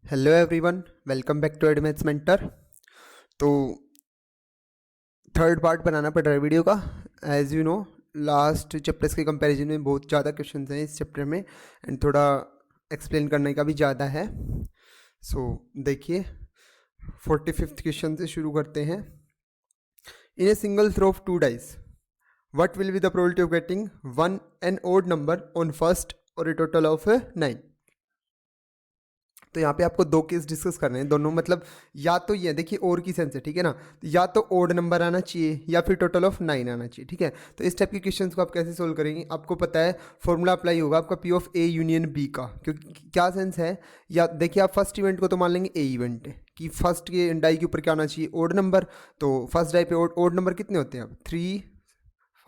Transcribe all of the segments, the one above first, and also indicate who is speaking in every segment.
Speaker 1: Hello everyone, welcome back to Edmates mentor. तो third part बनाना पड़ रहा है वीडियो का। As you know, last chapters के कंपैरिजन में बहुत ज़्यादा क्वेश्चंस हैं इस चैप्टर में एंड थोड़ा एक्सप्लेन करने का भी ज़्यादा है। सो देखिए, 45th क्वेश्चन से शुरू करते हैं। In a single throw of two dice, what will be the probability of getting one an odd number on first और a total of 9। तो यहाँ पे आपको दो केस डिस्कस करने हैं, दोनों मतलब या तो ये देखिए और की सेंस है, ठीक है ना। तो या तो ओड नंबर आना चाहिए या फिर टोटल ऑफ 9 आना चाहिए, ठीक है। तो इस टाइप के क्वेश्चंस को आप कैसे सोल्व करेंगे, आपको पता है फॉर्मूला अप्लाई होगा आपका P of A union B का। क्योंकि क्या सेंस है, या देखिए आप फर्स्ट इवेंट को तो मान लेंगे ए इवेंट है कि फर्स्ट के डाई के ऊपर क्या आना चाहिए, ओड नंबर। तो फर्स्ट डाई पे ओड नंबर कितने होते हैं अब 3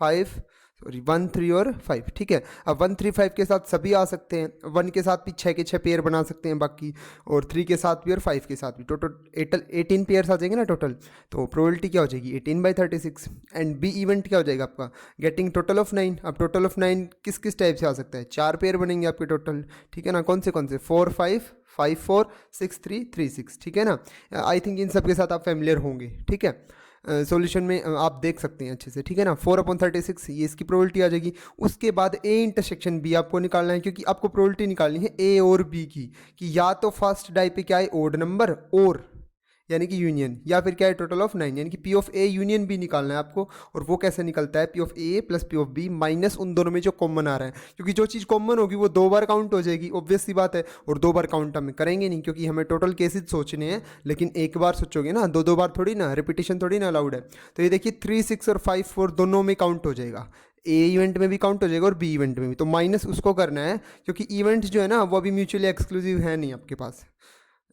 Speaker 1: 5 सॉरी 1 3 और 5, ठीक है। अब 1 3 5 के साथ सभी आ सकते हैं, 1 के साथ भी 6 के 6 पेयर बना सकते हैं बाकी, और 3 के साथ भी और 5 के साथ भी, टोटल 18 पेयर्स आ जाएंगे ना टोटल। तो प्रोबेबिलिटी क्या हो जाएगी 18/36। एंड बी इवेंट क्या हो जाएगा आपका गेटिंग टोटल ऑफ 9। अब टोटल ऑफ 9 किस किस टाइप से आ सकता है, 4 पेयर बनेंगे आपके टोटल, ठीक है ना। कौन से 4 5 5 4 6 3 3 6, ठीक है ना। आई थिंक इन सब के साथ आप फेमिलियर होंगे, ठीक है। सॉल्यूशन में आप देख सकते हैं अच्छे से, ठीक है ना। 4/36 ये इसकी प्रोबेबिलिटी आ जाएगी। उसके बाद ए इंटरसेक्शन बी आपको निकालना है, क्योंकि आपको प्रोबेबिलिटी निकालनी है ए और बी की, कि या तो फर्स्ट डाई पे क्या है ओड नंबर और यानी कि यूनियन, या फिर क्या है टोटल ऑफ 9 यानी कि P of A union B निकालना है आपको। और वो कैसे निकलता है, P of A plus P of B minus उन दोनों में जो कॉमन आ रहा है, क्योंकि जो चीज़ कॉमन होगी वो 2 बार काउंट हो जाएगी, ऑब्वियस सी बात है। और 2 बार काउंट हम करेंगे नहीं, क्योंकि हमें टोटल केसेस सोचने हैं। लेकिन एक बार सोचोगे ना, दो बार थोड़ी ना, रिपीटेशन थोड़ी ना अलाउड है। तो ये देखिए 3 6 और 5 4 दोनों में काउंट हो जाएगा, ए इवेंट में भी काउंट हो जाएगा और बी इवेंट में भी। तो माइनस उसको करना है, क्योंकि इवेंट जो है ना वो अभी म्यूचुअली एक्सक्लूसिव है नहीं आपके पास।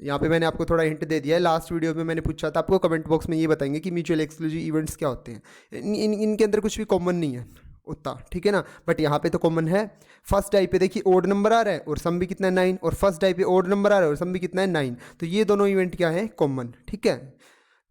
Speaker 1: यहाँ पे मैंने आपको थोड़ा हिंट दे दिया है, लास्ट वीडियो में मैंने पूछा था आपको, कमेंट बॉक्स में ये बताएंगे कि म्यूचुअल एक्सक्लूसिव इवेंट्स क्या होते हैं। इनके अंदर कुछ भी कॉमन नहीं है उतना, ठीक है ना। बट यहाँ पे तो कॉमन है। फर्स्ट डाई पे देखिए ओड नंबर आ रहा है और सम भी कितना है 9, और फर्स्ट डाई पे ओड नंबर आ रहा है और सम भी कितना है 9। तो ये दोनों इवेंट क्या है कॉमन, ठीक है।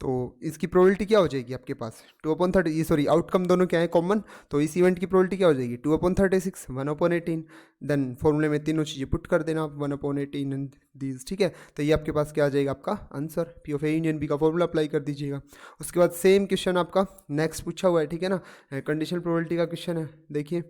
Speaker 1: तो इसकी प्रोबेबिलिटी क्या हो जाएगी आपके पास 2/30, ये सॉरी आउटकम दोनों क्या है कॉमन। तो इस इवेंट की प्रोबेबिलिटी क्या हो जाएगी 2/36 1/18। देन फॉर्मूले में तीनों चीज़ें पुट कर देना आप 1/18 एंड दीज, ठीक है। तो ये आपके पास क्या आ जाएगा आपका answer, P of A union B का फॉर्मूला अप्लाई कर दीजिएगा। उसके बाद सेम क्वेश्चन आपका नेक्स्ट पूछा हुआ है, ठीक है ना। कंडीशनल प्रोबेबिलिटी का क्वेश्चन है, देखिए।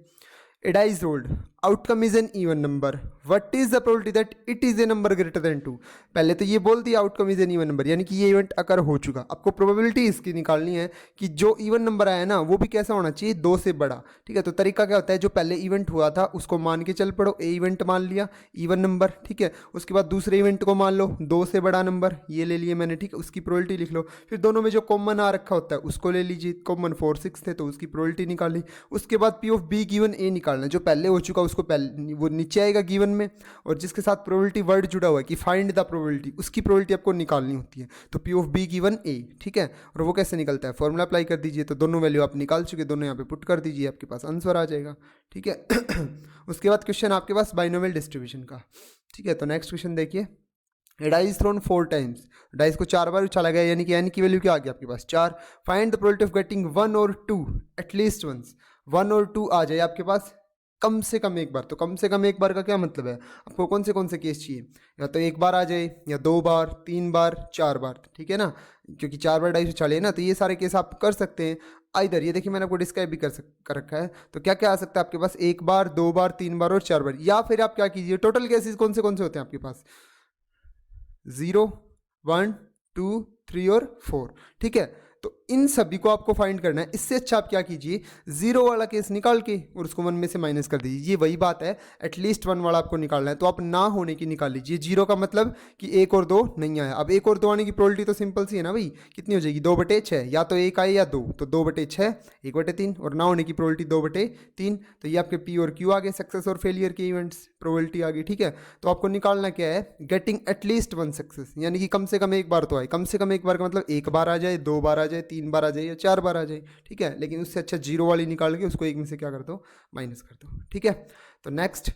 Speaker 1: A dice rolled, outcome is an even number, what is the probability that it is a number greater than 2। पहले तो ये बोल दिया outcome is an even number, यानी कि ये इवेंट अकर हो चुका। आपको प्रोबेबिलिटी इसकी निकालनी है कि जो इवन नंबर आया ना वो भी कैसा होना चाहिए 2 से बड़ा, ठीक है। तो तरीका क्या होता है, जो पहले इवेंट हुआ था उसको मान के चल पड़ो, ए इवेंट मान लिया इवन नंबर, ठीक है। उसके बाद दूसरे इवेंट को मान लो 2 से बड़ा नंबर, ये ले लिए मैंने, ठीक है। उसकी प्रोबेबिलिटी लिख लो। फिर दोनों में जो कॉमन आ रखा होता है उसको ले लीजिए, कॉमन 4 6 थे तो उसकी प्रोबेबिलिटी निकाली। उसके बाद पी ऑफ बी गिवन ए निकालना, जो पहले हो चुका उसको पहले वो नीचे आएगा गिवन में, और जिसके साथ प्रोबेबिलिटी वर्ड जुड़ा हुआ है कि फाइंड द प्रोबेबिलिटी, उसकी प्रोबेबिलिटी आपको निकालनी होती है। तो पी ऑफ बी गिवन ए, ठीक है। और वो कैसे निकलता है, फॉर्मूला अप्लाई कर दीजिए। तो दोनों वैल्यू आप निकाल चुके, दोनों यहाँ पे पुट कर दीजिए, आपके पास आंसर आ जाएगा, ठीक है। उसके बाद क्वेश्चन आपके पास बाइनोमियल डिस्ट्रीब्यूशन का, ठीक है। तो नेक्स्ट क्वेश्चन देखिए, डाइस थ्रोन 4 टाइम्स, डाइस को 4 बार उछाला गया, यानी कि एन की वैल्यू क्या आ गई आपके पास 4। Find the probability of getting 1 और 2 एटलीस्ट वंस, 1 और 2 आ जाए आपके पास कम से कम एक बार। तो कम से कम एक बार का क्या मतलब है, आपको कौन से केस चाहिए, या तो एक बार आ जाए, या 2 बार 3 बार 4 बार, ठीक है ना। क्योंकि 4 बार डाइस उछाले ना, तो ये सारे केस आप कर सकते हैं। इधर ये देखिए मैंने आपको डिस्क्राइब भी कर रखा है। तो क्या क्या आ सकता है आपके पास, एक बार 2 बार 3 बार और 4 बार। या फिर आप क्या कीजिए, टोटल केसेस कौन से होते हैं आपके पास 0 1 2 3 और 4, ठीक है। तो इन सभी को आपको फाइंड करना है। इससे अच्छा आप क्या कीजिए, 0 वाला केस निकाल के और उसको 1 में से माइनस कर दीजिए। ये वही बात है, एटलीस्ट 1 वाला आपको निकालना है। तो आप ना होने की निकाल लीजिए। 0 का मतलब कि 1 और 2 नहीं आया। अब 1 और 2 आने की प्रोबेबिलिटी तो सिंपल सी है ना भाई, कितनी हो जाएगी 2/6, या तो 1 आए या 2, तो 2/6 1/3, और ना होने की प्रोबेबिलिटी 2/3। तो ये आपके पी और क्यू आ गए, सक्सेस और फेलियर के इवेंट्स प्रोबेबिलिटी आ गई, ठीक है। तो आपको निकालना क्या है, गेटिंग एटलीस्ट 1 सक्सेस, यानी कि कम से कम एक बार तो आए। कम से कम एक बार का मतलब 1 बार आ जाए, 2 बार आ जाए, 3 बार आ जाए, या 4 बार आ जाए, ठीक है। लेकिन उससे अच्छा 0 वाली निकाल के उसको 1 में से क्या कर दो, माइनस कर दो, ठीक है। तो नेक्स्ट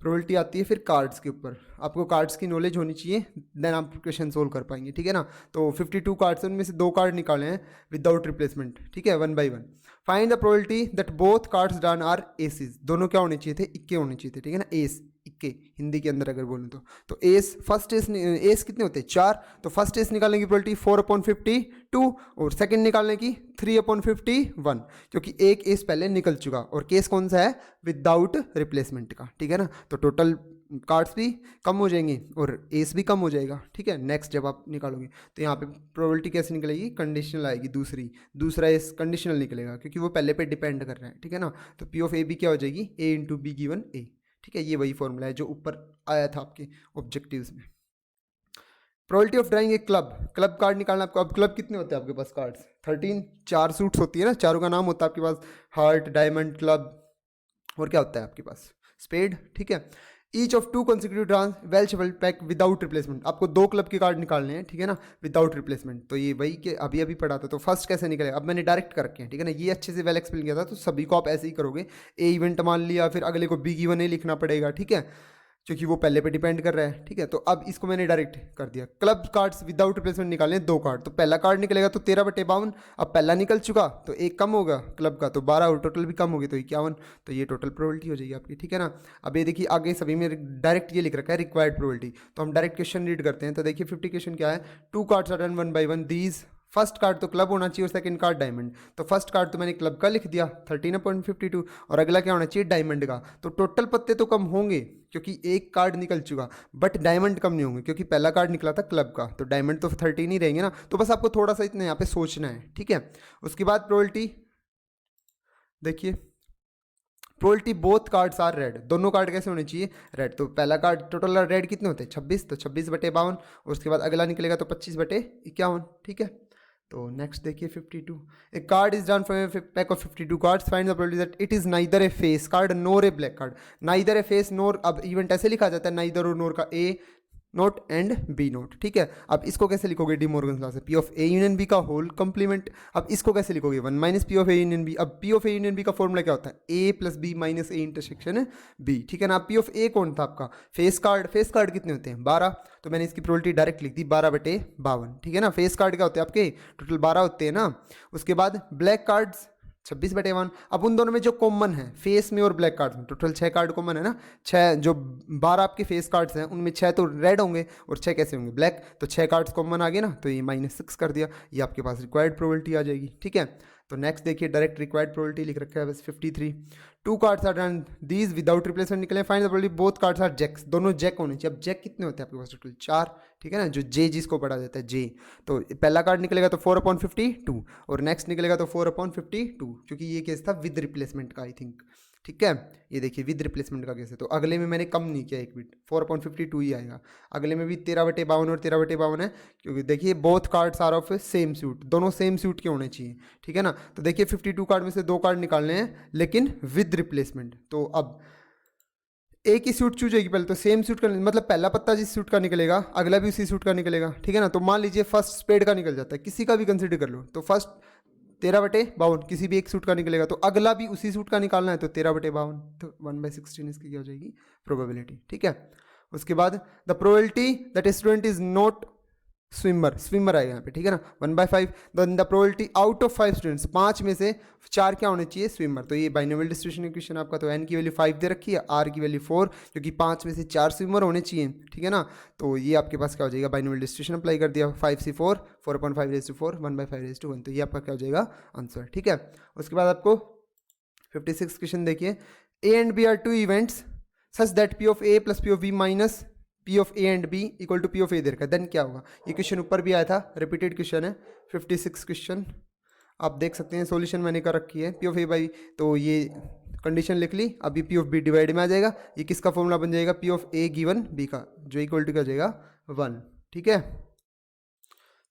Speaker 1: प्रोबेबिलिटी आती है फिर कार्ड्स के ऊपर। आपको कार्ड्स की नॉलेज होनी चाहिए, देन आप क्वेश्चन सोल्व कर पाएंगे, ठीक है ना। तो 52 कार्ड्स हैं, उनमें से 2 कार्ड निकाले हैं विदाउट रिप्लेसमेंट, ठीक है, 1 by 1। Find the probability that both cards drawn are aces, दोनों क्या होने चाहिए थे, इक्के होने चाहिए थे, ठीक है ना, एस इक्के हिंदी के अंदर अगर बोलूँ तो एस फर्स्ट एस कितने होते हैं 4, तो फर्स्ट एस निकालने की प्रोबेबिलिटी 4/52 और सेकंड निकालने की 3/51, क्योंकि एक एस पहले निकल चुका और केस कौन सा है विदाउट रिप्लेसमेंट का, ठीक है ना। तो टोटल कार्ड्स भी कम हो जाएंगे और एस भी कम हो जाएगा, ठीक है। नेक्स्ट जब आप निकालोगे तो यहाँ पे प्रोबेबिलिटी कैसे निकलेगी, कंडीशनल आएगी, दूसरा एस कंडीशनल निकलेगा क्योंकि वो पहले पे डिपेंड कर रहा है, ठीक है ना। तो पी ऑफ ए बी क्या हो जाएगी, ए इंटू बी गिवन ए, ठीक है। ये वही फॉर्मूला है जो ऊपर आया था आपके ऑब्जेक्टिव्स में। Probability of drawing A club card निकालना आपको। अब क्लब कितने होते हैं आपके पास कार्ड्स, 13, 4 सूट्स होती है ना, चारों का नाम होता है आपके पास, हार्ट, डायमंड, क्लब और क्या होता है आपके पास स्पेड, ठीक है। Each of 2 consecutive draws well shuffle pack without replacement. आपको 2 क्लब के कार्ड निकालने हैं, ठीक है ना, विदाउट रिप्लेसमेंट। तो ये वही के अभी अभी पढ़ा था। तो फर्स्ट कैसे निकलेगा, अब मैंने डायरेक्ट कर रखे हैं, ठीक है ना, ये अच्छे से वेल एक्सप्लेन किया था। तो सभी को आप ऐसे ही करोगे, ए इवेंट मान लिया, फिर अगले को बी गिवन ए लिखना पड़ेगा, ठीक है, क्योंकि वो पहले पे डिपेंड कर रहा है, ठीक है। तो अब इसको मैंने डायरेक्ट कर दिया। क्लब कार्ड्स विदाउट रिप्लेसमेंट निकालने 2 कार्ड, तो पहला कार्ड निकलेगा तो 13/52, अब पहला निकल चुका तो एक कम होगा क्लब का, तो 12 और टोटल भी कम होगी तो 51, तो ये टोटल प्रोबेबिलिटी हो जाएगी आपकी, ठीक है ना। अब ये देखिए आगे सभी में डायरेक्ट ये लिख रखा है रिक्वायर्ड प्रोबेबिलिटी, तो हम डायरेक्ट क्वेश्चन रीड करते हैं। तो देखिए 50 क्वेश्चन क्या है, 2 cards are drawn 1 by 1 these. First card तो क्लब होना चाहिए और सेकंड कार्ड डायमंड, तो फर्स्ट कार्ड तो मैंने क्लब का लिख दिया 13/52 और अगला क्या होना चाहिए डायमंड का। तो टोटल पत्ते तो कम होंगे क्योंकि एक कार्ड निकल चुका, बट डायमंड कम नहीं होंगे क्योंकि पहला कार्ड निकला था क्लब का, तो डायमंड तो 13 ही रहेंगे ना। तो बस आपको थोड़ा सा इतना यहाँ पे सोचना है, ठीक है। उसके बाद प्रोबेबिलिटी देखिए, probability both cards are red, दोनों कार्ड कैसे होने चाहिए रेड। तो पहला कार्ड टोटल रेड कितने होते हैं 26, तो 26/52, उसके बाद अगला निकलेगा तो 25/51, ठीक है। तो नेक्स्ट देखिए 52, a card is done from a pack of 52 cards, find the probability that it is neither a face card nor a black card. Neither a face nor, अब इवेंट ऐसे लिखा जाता है नाइदर और नोर का A not and B not, ठीक है। अब इसको कैसे लिखोगे डी मॉर्गन लॉ से, P of A union B का होल कंप्लीमेंट। अब इसको कैसे लिखोगे 1 minus P of A union B. अब P of A union B का फॉर्मूला क्या होता है, A plus B minus A intersection B, ठीक है ना। पी ऑफ ए कौन था आपका फेस कार्ड कितने होते हैं 12, तो मैंने इसकी प्रोबेबिलिटी डायरेक्ट लिख दी 12/52, ठीक है ना। फेस कार्ड क्या होते हैं आपके टोटल 12 होते हैं ना। उसके बाद ब्लैक कार्ड्स 26/1। अब उन दोनों में जो कॉमन है फेस में और ब्लैक कार्ड्स में, टोटल 6 कार्ड कॉमन है ना, 6 जो 12 आपके फेस कार्ड्स हैं उनमें 6 तो रेड होंगे और 6 कैसे होंगे ब्लैक, तो 6 कार्ड्स कॉमन आ गए ना, तो ये -6 कर दिया, ये आपके पास रिक्वायर्ड प्रोबेबिलिटी आ जाएगी, ठीक है। तो नेक्स्ट देखिए डायरेक्ट रिक्वायर्ड प्रोबेबिलिटी लिख रखा है बस 53, 2 cards are drawn these without replacement निकले, find the probability both cards are jacks, दोनों जैक होने चाहिए। अब जैक कितने होते हैं आपके पास टोटल 4, ठीक है ना, जो जे जिसको पढ़ा जाता है जे। तो पहला कार्ड निकलेगा तो 4/52 और नेक्स्ट निकलेगा तो 4/52, क्योंकि ये केस था विद रिप्लेसमेंट का आई थिंक, ठीक है। ये देखिए विद रिप्लेसमेंट का केस है, तो अगले में मैंने कम नहीं किया एक बिट, 4/52 ही आएगा। अगले में भी 13/52 और 13/52 है, क्योंकि देखिए both cards are of same suit, दोनों सेम सूट के होने चाहिए, ठीक है ना। तो देखिए 52 कार्ड में से 2 कार्ड निकालने हैं लेकिन विद रिप्लेसमेंट। तो अब एक ही सूट चूज होगी, पहले तो सेम सूट का मतलब पहला पत्ता जिस सूट का निकलेगा अगला भी उसी सूट का निकलेगा, ठीक है ना। तो मान लीजिए फर्स्ट स्पेड का निकल जाता है, किसी का भी कंसिडर कर लो, तो फर्स्ट 13/52 किसी भी एक सूट का निकलेगा, तो अगला भी उसी सूट का निकालना है, तो 13/52, तो 1/16 इसकी क्या हो जाएगी प्रोबेबिलिटी, ठीक है। उसके बाद the probability that a student is not swimmer आएगा यहाँ पे, ठीक है ना, 1/5। The probability out of 5 students, 5 में से 4 क्या होने चाहिए स्विमर। तो ये बाइनोमियल डिस्ट्रीब्यूशन इक्वेशन आपका, तो n की वैल्यू 5 दे रखी है, r की वैल्यू 4, क्योंकि 5 में से 4 स्विमर होने चाहिए, ठीक है ना। तो ये आपके पास क्या हो जाएगा बाइनोमियल डिस्ट्रीब्यूशन अप्लाई कर दिया, 5 से 4, 4/5 1/5 तो ये आपका क्या हो जाएगा आंसर, ठीक है। उसके बाद आपको 56 क्वेश्चन देखिए, A and B are 2 events such that P of A plus P of B minus P of A and B equal to P of A दे रखा है, देन क्या होगा। ये क्वेश्चन ऊपर भी आया था, रिपीटेड क्वेश्चन है 56 क्वेश्चन, आप देख सकते हैं सॉल्यूशन मैंने कर रखी है। पी ऑफ ए बाई, तो ये कंडीशन लिख ली, अभी पी ऑफ बी डिवाइड में आ जाएगा, ये किसका फॉर्मूला बन जाएगा P of A given B का, जो इक्वल टू क्या हो जाएगा 1, ठीक है।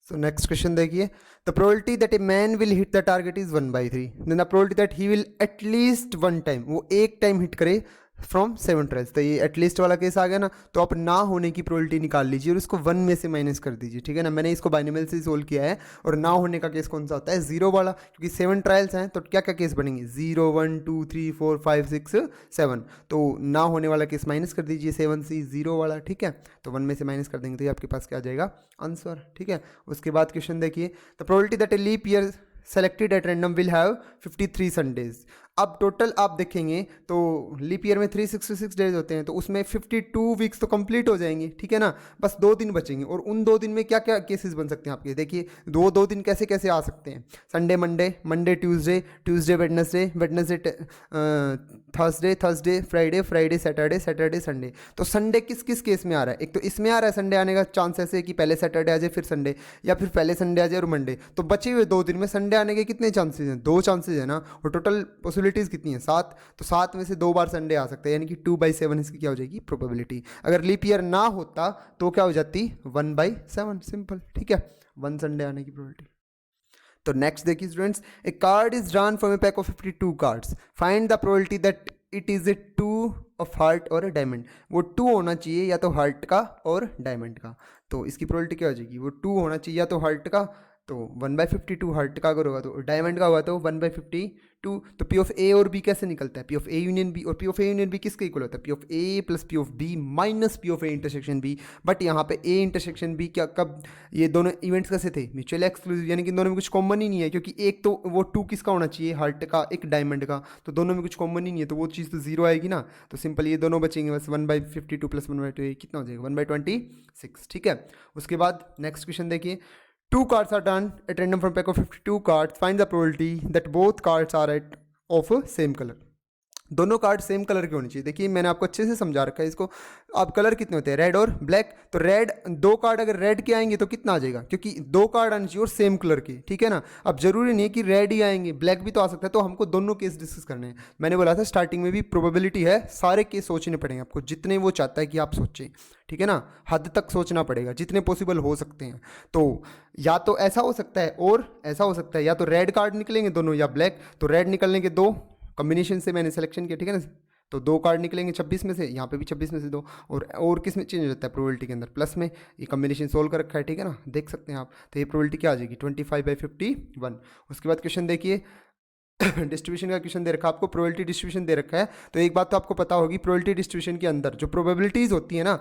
Speaker 1: सो नेक्स्ट क्वेश्चन देखिए, the probability that a man will hit the target is 1/3, then the probability that he will at least 1 time, वो एक टाइम हिट करे फ्रॉम 7 ट्रायल्स। तो ये एटलीस्ट वाला केस आ गया ना, तो आप ना होने की प्रोबेबिलिटी निकाल लीजिए और उसको 1 में से माइनस कर दीजिए, ठीक है ना। मैंने इसको बाइनोमियल से सोल्व किया है, और ना होने का केस कौन सा होता है 0 वाला, क्योंकि 7 ट्रायल्स हैं तो क्या क्या केस बनेंगे 0 1 2 3 4 5 6 7, तो ना होने वाला केस माइनस कर दीजिए 7 से 0 वाला, ठीक है। तो 1 में से माइनस कर देंगे तो ये आपके पास क्या आ जाएगा आंसर, ठीक है। उसके बाद क्वेश्चन देखिए, the probability that a leap year selected at random will have 53 Sundays. अब टोटल आप देखेंगे तो लीप ईयर में 366 डेज होते हैं, तो उसमें 52 वीक्स तो कंप्लीट हो जाएंगे, ठीक है ना। बस 2 दिन बचेंगे, और उन 2 दिन में क्या क्या केसेस बन सकते हैं आपके, देखिए दो दिन कैसे कैसे आ सकते हैं। Sunday Monday, Monday Tuesday, Tuesday Wednesday, Wednesday Thursday, Thursday Friday, Friday Saturday, Saturday Sunday. तो संडे किस किस केस में आ रहा है, एक तो इसमें आ रहा है संडे आने का चांस ऐसे कि पहले सैटरडे आ जाए फिर संडे, या फिर पहले संडे आ जाए और मंडे। तो बचे हुए 2 दिन में संडे आने के कितने चांसेस हैं, 2 चांसेस है ना, और टोटल पॉसिबिलिटीज़ कितनी है, 7। तो 7 में से 2 बार संडे आ सकता है, यानी कि 2/7 इसकी क्या हो जाएगी, प्रोबेबिलिटी। अगर लीप ईयर ना होता तो क्या हो जाती, 1/7, सिंपल, ठीक है, 1 संडे आने की प्रोबेबिलिटी। तो नेक्स्ट देखिए students, A card is drawn from a pack of 52 cards, find the probability that it is a 2 of heart और ए डायमंड। वो 2 होना चाहिए या तो हार्ट का और डायमंड का। तो इसकी प्रोबेबिलिटी क्या हो जाएगी, वो 2 होना चाहिए या तो हार्ट का, तो 1/52 हार्ट का अगर होगा, तो डायमंड का होगा तो 1/52। तो पी ऑफ ए और बी कैसे निकलता है, P of A union B, और P of A union B किसके इक्वल होता है, P of A plus P of B minus P of A intersection B. But यहाँ पे ए इंटरसेक्शन बी क्या, कब, ये दोनों इवेंट्स कैसे थे, म्यूचुअली एक्सक्लूसिव, यानी कि इन दोनों में कुछ कॉमन ही नहीं है, क्योंकि एक तो वो 2 किसका होना चाहिए, हार्ट का, एक डायमंड का, तो दोनों में कुछ कॉमन ही नहीं है, तो वो चीज़ तो 0 आएगी ना। तो सिंपल ये दोनों बचेंगे बस, 1/52 प्लस 1/2 कितना हो जाएगा, 1/26, ठीक है। उसके बाद नेक्स्ट क्वेश्चन देखिए, 2 cards are done at random from pack of 52 cards. Find the probability that both cards are of same color. दोनों कार्ड सेम कलर के होने चाहिए। देखिए मैंने आपको अच्छे से समझा रखा है इसको। अब कलर कितने होते हैं, रेड और ब्लैक। तो रेड, 2 कार्ड अगर रेड के आएंगे तो कितना आ जाएगा, क्योंकि 2 कार्ड आने चाहिए और सेम कलर के, ठीक है ना। अब जरूरी नहीं है कि रेड ही आएंगे, ब्लैक भी तो आ सकता है। तो हमको दोनों केस डिस्कस करने हैं। मैंने बोला था स्टार्टिंग में भी प्रोबेबिलिटी है, सारे केस सोचने पड़ेंगे आपको, जितने वो चाहता है कि आप सोचें, ठीक है ना। हद तक सोचना पड़ेगा, जितने पॉसिबल हो सकते हैं। तो या तो ऐसा हो सकता है और ऐसा हो सकता है, या तो रेड कार्ड निकलेंगे दोनों या ब्लैक। तो रेड निकलने के 2 कॉम्बिनेशन से मैंने सिलेक्शन किया, ठीक है ना। तो 2 कार्ड निकलेंगे 26 में से, यहाँ पे भी 26 में से 2, और किस में चेंज हो जाता है, प्रोबेबिलिटी के अंदर प्लस में। ये कॉम्बिनेशन सोल्व कर रखा है, ठीक है ना, देख सकते हैं आप। तो ये प्रोबेबिलिटी क्या आ जाएगी, 25/51। उसके बाद क्वेश्चन देखिए, डिस्ट्रीब्यूशन का क्वेश्चन दे रखा है आपको, प्रोबेबिलिटी डिस्ट्रीब्यूशन दे रखा है। तो एक बात तो आपको पता होगी, प्रोबेबिलिटी डिस्ट्रीब्यूशन के अंदर जो प्रोबेबिलिटीज़ होती है ना,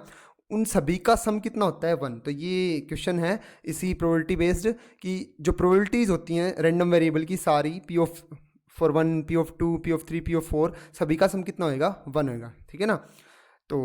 Speaker 1: उन सभी का सम कितना होता है, 1। तो ये क्वेश्चन है इसी प्रोबेबिलिटी बेस्ड, कि जो प्रोबेबिलिटीज़ होती हैं रैंडम वेरिएबल की सारी, P of 1, P of 2, P of 3, P of 4, सभी का सम कितना होएगा, 1 होएगा, ठीक है ना। तो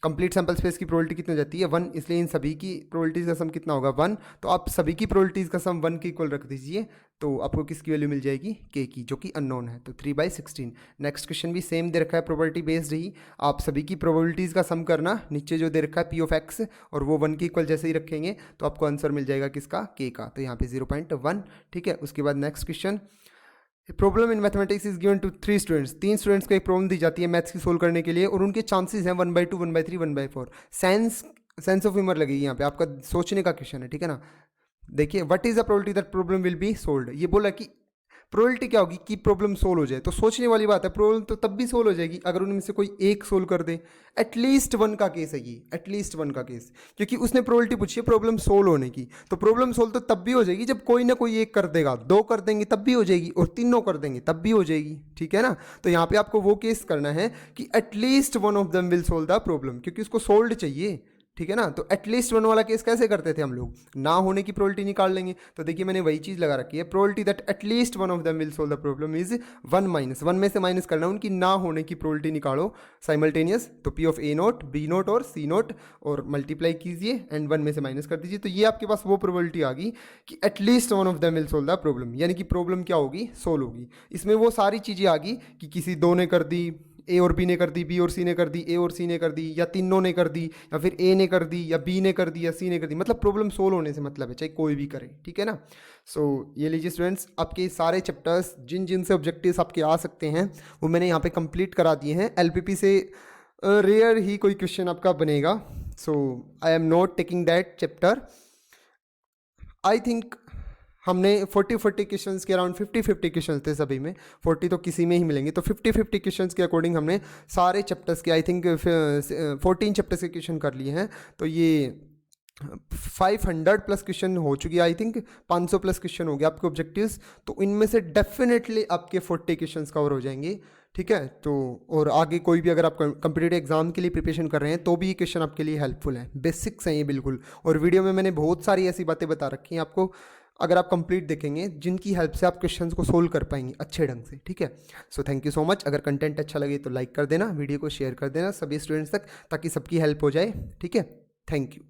Speaker 1: कंप्लीट सैंपल स्पेस की प्रोबेबिलिटी कितनी हो जाती है, 1, इसलिए इन सभी की प्रोबेबिलिटीज़ का सम कितना होगा, 1। तो आप सभी की प्रोबेबिलिटीज़ का सम 1 के इक्वल रख दीजिए, तो आपको किसकी वैल्यू मिल जाएगी, k की, जो कि अननोन है। तो 3/16। नेक्स्ट क्वेश्चन भी सेम दे रखा है, प्रोबेबिलिटी बेस्ड ही। आप सभी की प्रोबेबिलिटीज़ का सम करना, नीचे जो दे रखा है P ऑफ x, और वो 1 के इक्वल जैसे ही रखेंगे तो आपको आंसर मिल जाएगा किसका, k का। तो यहाँ पे 0.1, ठीक है। उसके बाद next question, problem in mathematics is given to 3 students. 3 students को एक प्रॉब्लम दी जाती है मैथ्स की सोल्व करने के लिए, और उनके चांसेस हैं 1/2, 1/3, 1/4। सेंस ऑफ ह्यूमर लगेगी यहाँ पे, आपका सोचने का क्वेश्चन है, ठीक है ना। देखिए, what is the probability that problem will be solved. ये बोला कि प्रोबेबिलिटी क्या होगी कि प्रॉब्लम सोल्व हो जाए। तो सोचने वाली बात है, प्रॉब्लम तो तब भी सोल्व हो जाएगी अगर उनमें से कोई एक सोल्व कर दे। एटलीस्ट 1 का केस है ये, एटलीस्ट 1 का केस, क्योंकि उसने प्रोबेबिलिटी पूछी है प्रॉब्लम सोल्व होने की। तो प्रॉब्लम सोल्व तो तब भी हो जाएगी जब कोई ना कोई एक कर देगा, 2 कर देंगे तब भी हो जाएगी, और 3 कर देंगे तब भी हो जाएगी, ठीक है ना। तो यहाँ पे आपको वो केस करना है कि at least 1 of them will solve the problem, क्योंकि उसको सोल्व चाहिए, ठीक है ना। तो एटलीस्ट 1 वाला केस कैसे करते थे हम लोग, ना होने की प्रोबेबिलिटी निकाल लेंगे। तो देखिए मैंने वही चीज़ लगा रखी है, probability that at least 1 of them will solve the problem is 1 1 में से माइनस करना, उनकी ना होने की प्रोबेबिलिटी निकालो साइमल्टेनियस। तो P ऑफ A0, B0 और C0, और मल्टीप्लाई कीजिए एंड 1 में से माइनस कर दीजिए। तो ये आपके पास वो प्रोबेबिलिटी आ गई कि at least 1 of them will solve the problem, यानी कि प्रॉब्लम क्या होगी, सोल्व होगी। इसमें वो सारी चीज़ें आ गई कि किसी 2 ने कर दी, ए और बी ने कर दी, बी और सी ने कर दी, ए और सी ने कर दी, या तीनों ने कर दी, या फिर ए ने कर दी, या बी ने कर दी, या सी ने कर दी। मतलब प्रॉब्लम सोल्व होने से मतलब है, चाहे कोई भी करे, ठीक है ना। सो ये लीजिए स्टूडेंट्स, आपके सारे चैप्टर्स जिन से ऑब्जेक्टिव्स आपके आ सकते हैं वो मैंने यहाँ पे कंप्लीट करा दिए हैं। एलपीपी से रेयर ही कोई क्वेश्चन आपका बनेगा। So I am not taking that chapter. I think हमने 40 क्वेश्चंस के अराउंड 50 क्वेश्चंस थे सभी में, 40 तो किसी में ही मिलेंगे। तो 50 क्वेश्चंस के अकॉर्डिंग हमने सारे चैप्टर्स के आई थिंक 14 चैप्टर्स के क्वेश्चन कर लिए हैं। तो ये 500 प्लस क्वेश्चन हो चुकी है, आई थिंक 500 प्लस क्वेश्चन हो गए आपके ऑब्जेक्टिव्स। तो इनमें से डेफिनेटली आपके 40 क्वेश्चंस कवर हो जाएंगे, ठीक है। तो और आगे कोई भी अगर आप कॉम्पिटिटिव एग्जाम के लिए प्रिपरेशन कर रहे हैं तो भी ये क्वेश्चन आपके लिए हेल्पफुल है, बेसिक्स हैं ये बिल्कुल। और वीडियो में मैंने बहुत सारी ऐसी बातें बता रखी हैं आपको, अगर आप कंप्लीट देखेंगे, जिनकी हेल्प से आप क्वेश्चंस को सोल्व कर पाएंगे अच्छे ढंग से, ठीक है। So thank you so much. अगर कंटेंट अच्छा लगे तो लाइक कर देना, वीडियो को शेयर कर देना सभी स्टूडेंट्स तक, ताकि सबकी हेल्प हो जाए, ठीक है। Thank you.